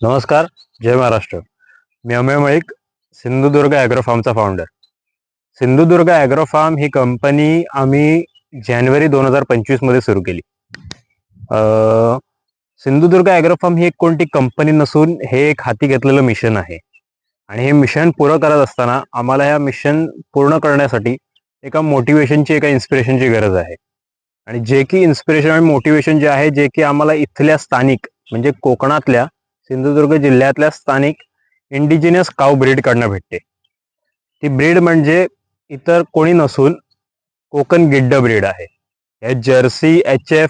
नमस्कार. जय महाराष्ट्र. मी अमेय मळिक, सिंधुदुर्ग ॲग्रो फार्मचा फाउंडर. सिंधुदुर्ग ॲग्रो फार्म ही कंपनी आम्ही जानेवारी 2025 मध्ये सुरू केली. सिंधुदुर्ग ॲग्रो फार्म ही एक कोणती कंपनी नसून हे एक हाती घेतलेलं मिशन आहे आणि हे मिशन पूर्ण करत असताना आम्हाला या मिशन पूर्ण करण्यासाठी एका मोटिवेशनची, एका इन्स्पिरेशनची गरज आहे. आणि जे की इन्स्पिरेशन आणि मोटिवेशन जे आहे, जे की आम्हाला इथल्या स्थानिक म्हणजे कोकणातल्या सिंधुदुर्ग जिल्ह्यातल्या स्थानिक इंडिजिनियस काऊ ब्रीड कडनं भेटते. ती ब्रीड म्हणजे इतर कोणी नसून कोकण गिड्ड ब्रीड आहे. हे जर्सी, HF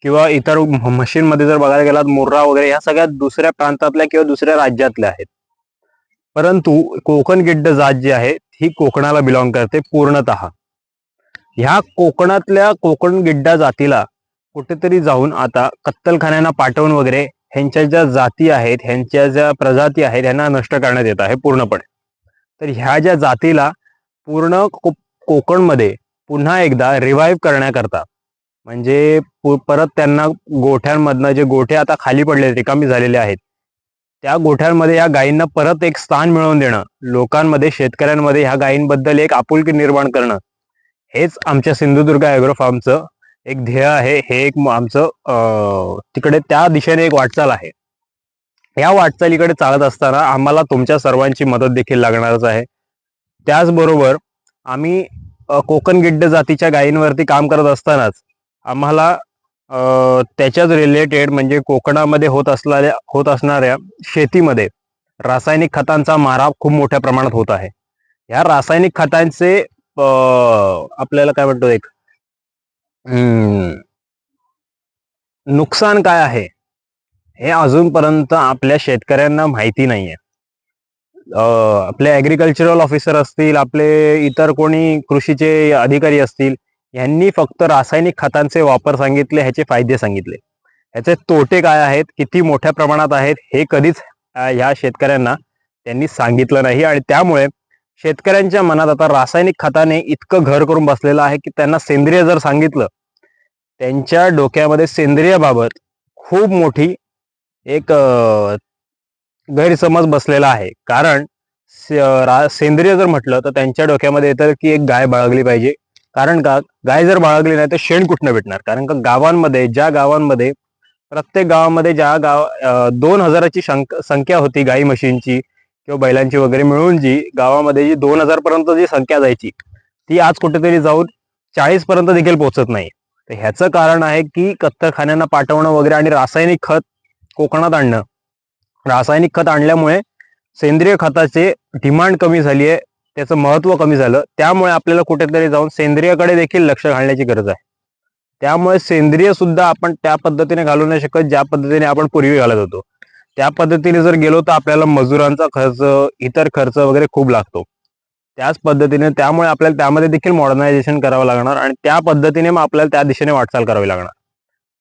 किंवा इतर मशीनमध्ये जर बघायला गेलात मुर्रा वगैरे ह्या सगळ्या दुसऱ्या प्रांतातल्या किंवा दुसऱ्या राज्यातल्या आहेत. परंतु कोकण गिड्ड जात जी आहे ही कोकणाला बिलॉंग करते पूर्णतः. ह्या कोकणातल्या कोकण गिड्डा जातीला कुठेतरी जाऊन आता कत्तलखान्यांना पाठवून वगैरे ह्यांच्या ज्या जाती आहेत, ह्यांच्या ज्या प्रजाती आहेत ह्यांना नष्ट करण्यात येत आहे पूर्णपणे. तर ह्या ज्या जातीला पूर्ण कोकणमध्ये पुन्हा एकदा रिवाईव्ह करण्याकरता म्हणजे परत त्यांना गोठ्यांमधनं जे गोठे आता खाली पडले रिकामी झालेले आहेत त्या गोठ्यांमध्ये या गायींना परत एक स्थान मिळवून देणं, लोकांमध्ये शेतकऱ्यांमध्ये ह्या गायींबद्दल एक आपुलकी निर्माण करणं, हेच आमच्या सिंधुदुर्ग ॲग्रो फार्मचं एक ध्येय आहे. हे एक आमचं तिकडे त्या दिशेने एक वाटचाल आहे. या वाटचालीकडे चालत असताना आम्हाला तुमच्या सर्वांची मदत देखील लागणारच आहे. त्याचबरोबर आम्ही कोकण गिड्ड जातीच्या गायींवरती काम करत असतानाच आम्हाला त्याच्याच रिलेटेड म्हणजे कोकणामध्ये होत असणाऱ्या शेतीमध्ये रासायनिक खतांचा मारा खूप मोठ्या प्रमाणात होत आहे. या रासायनिक खतांचे आपल्याला काय म्हणतो एक नुकसान काय आहे हे अजूनपर्यंत आपल्या शेतकऱ्यांना माहिती नाहीये. आपले ॲग्रिकल्चरल ऑफिसर असतील, आपले इतर कोणी कृषीचे अधिकारी असतील, यांनी फक्त रासायनिक खतांचे वापर सांगितले, ह्याचे फायदे सांगितले. ह्याचे तोटे काय आहेत, किती मोठ्या प्रमाणात आहेत हे कधीच ह्या शेतकऱ्यांना त्यांनी सांगितलं नाही. आणि त्यामुळे शेतकऱ्यांच्या मनात आता रासायनिक खताने इतकं घर करून बसलेलं आहे की त्यांना सेंद्रिय जर सांगितलं, त्यांच्या डोक्यामध्ये सेंद्रियबाबत खूप मोठी एक गैरसमज बसलेला आहे. कारण सेंद्रिय जर म्हटलं तर त्यांच्या डोक्यामध्ये येतं की एक गाय बाळगली पाहिजे. कारण का, गाय जर बाळगली नाही तर शेण कुठनं भेटणार. कारण का गावांमध्ये, ज्या गावांमध्ये प्रत्येक गावामध्ये 2000ची संख्या होती गाई म्हशींची किंवा बैलांची वगैरे मिळून, जी गावामध्ये जी 2000 पर्यंत जी संख्या जायची ती आज कुठेतरी जाऊन 40 पर्यंत देखील पोहोचत नाही. तर ह्याचं कारण आहे की कत्तलखान्यांना पाठवणं वगैरे आणि रासायनिक खत कोकणात आणणं. रासायनिक खत आणल्यामुळे सेंद्रिय खताचे डिमांड कमी झाली आहे, त्याचं महत्व कमी झालं. त्यामुळे आपल्याला कुठेतरी जाऊन सेंद्रियकडे देखील लक्ष घालण्याची गरज आहे. त्यामुळे सेंद्रिय सुद्धा आपण त्या पद्धतीने घालू नाही शकत ज्या पद्धतीने आपण पूर्वी घालत होतो. त्या पद्धतीने जर गेलो तर आपल्याला मजुरांचा खर्च, इतर खर्च वगैरे खूप लागतो. त्याच पद्धतीने त्यामुळे आपल्याला त्यामध्ये देखील मॉडर्नायझेशन करावं लागणार आणि त्या पद्धतीने मग आपल्याला त्या दिशेने वाटचाल करावी लागणार.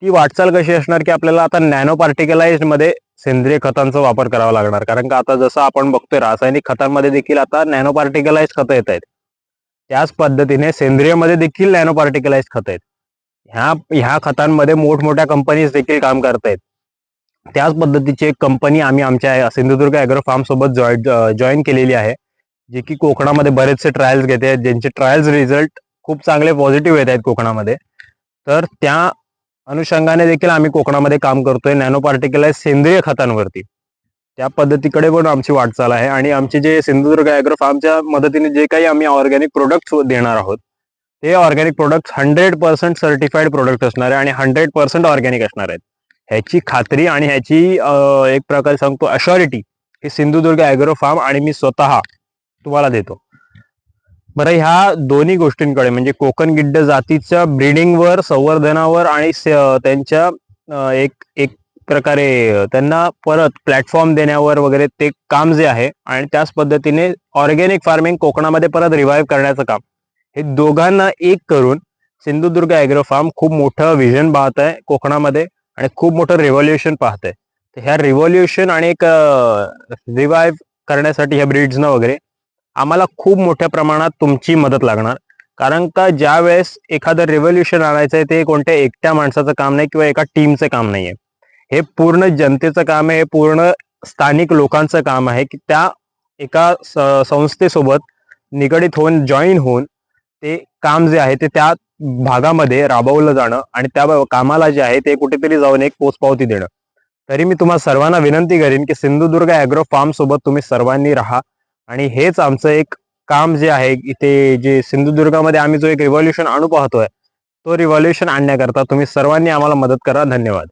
ती वाटचाल कशी असणार की आपल्याला आता नॅनो पार्टिकलाइज्ड मध्ये सेंद्रिय खतांचा वापर करावा लागणार. कारण का आता जसं आपण बघतोय रासायनिक खतांमध्ये देखील आता नॅनो पार्टिकलाइज्ड खतं येत आहेत, त्याच पद्धतीने सेंद्रियमध्ये देखील नॅनो पार्टिकलाइज्ड खतं आहेत. ह्या खतांमध्ये मोठमोठ्या कंपनीज देखील काम करत आहेत. त्याच पद्धतीची एक कंपनी आम्ही आमच्या सिंधुदुर्ग ॲग्रो फार्म सोबत जॉईन केलेली आहे, जे की कोकणामध्ये बरेचसे ट्रायल्स घेते आहेत, ज्यांचे ट्रायल्स रिझल्ट खूप चांगले पॉझिटिव्ह येत आहेत कोकणामध्ये. तर त्या अनुषंगाने देखील आम्ही कोकणामध्ये काम करतोय नॅनो पार्टिकलाइज्ड सेंद्रिय खतांवरती. त्या पद्धतीकडे पण आमची वाटचाल आहे. आणि आमचे जे सिंधुदुर्ग ॲग्रो फार्मच्या मदतीने जे काही आम्ही ऑर्गॅनिक प्रोडक्ट्स देणार आहोत ते ऑर्गॅनिक प्रोडक्ट्स 100% सर्टिफाईड प्रोडक्ट असणार आहे आणि 100% ऑर्गॅनिक असणार आहेत. ह्याची खात्री आणि ह्याची एक प्रकारे सांगतो अश्युरिटी ही सिंधुदुर्ग ॲग्रो फार्म आणि मी स्वतः तुम्हाला देतो. बरं, ह्या दोन्ही गोष्टींकडे म्हणजे कोकण गिड्ड जातीच्या ब्रीडिंगवर, संवर्धनावर आणि त्यांच्या एक प्रकारे त्यांना परत प्लॅटफॉर्म देण्यावर वगैरे ते काम जे आहे आणि त्याच पद्धतीने ऑर्गॅनिक फार्मिंग कोकणामध्ये परत रिवाईव्ह करण्याचं काम, हे दोघांना एक करून सिंधुदुर्ग ॲग्रो फार्म खूप मोठं विजन पाहत आहे कोकणामध्ये आणि खूप मोठं रिव्हॉल्युशन पाहत आहे. तर ह्या रिव्हॉल्युशन आणि एक रिवाईव्ह करण्यासाठी ह्या ब्रीड्सनं वगैरे आम्हाला खूप मोठ्या प्रमाणात तुमची मदत लागणार. कारण का ज्या वेळेस एखादं रिव्होल्युशन आणायचं आहे ते कोणत्या एकट्या माणसाचं काम नाही किंवा एका टीमचं काम नाहीये, हे पूर्ण जनतेचं काम आहे, हे पूर्ण स्थानिक लोकांचं काम आहे की त्या एका संस्थेसोबत निगडीत होऊन जॉईन होऊन ते काम जे आहे ते त्या भागामध्ये राबवलं जाणं आणि त्या कामाला जे आहे ते कुठेतरी जाऊन एक पोचपावती देणं. तरी मी तुम्हाला सर्वांना विनंती करीन की सिंधुदुर्ग ॲग्रो फार्म सोबत तुम्ही सर्वांनी राहा आणि हेच आमचं एक काम जे आहे इथे जे सिंधुदुर्गामध्ये आम्ही जो एक रिव्हॉल्युशन आणू पाहतोय तो रिव्हॉल्युशन आणण्याकरता तुम्ही सर्वांनी आम्हाला मदत करा. धन्यवाद.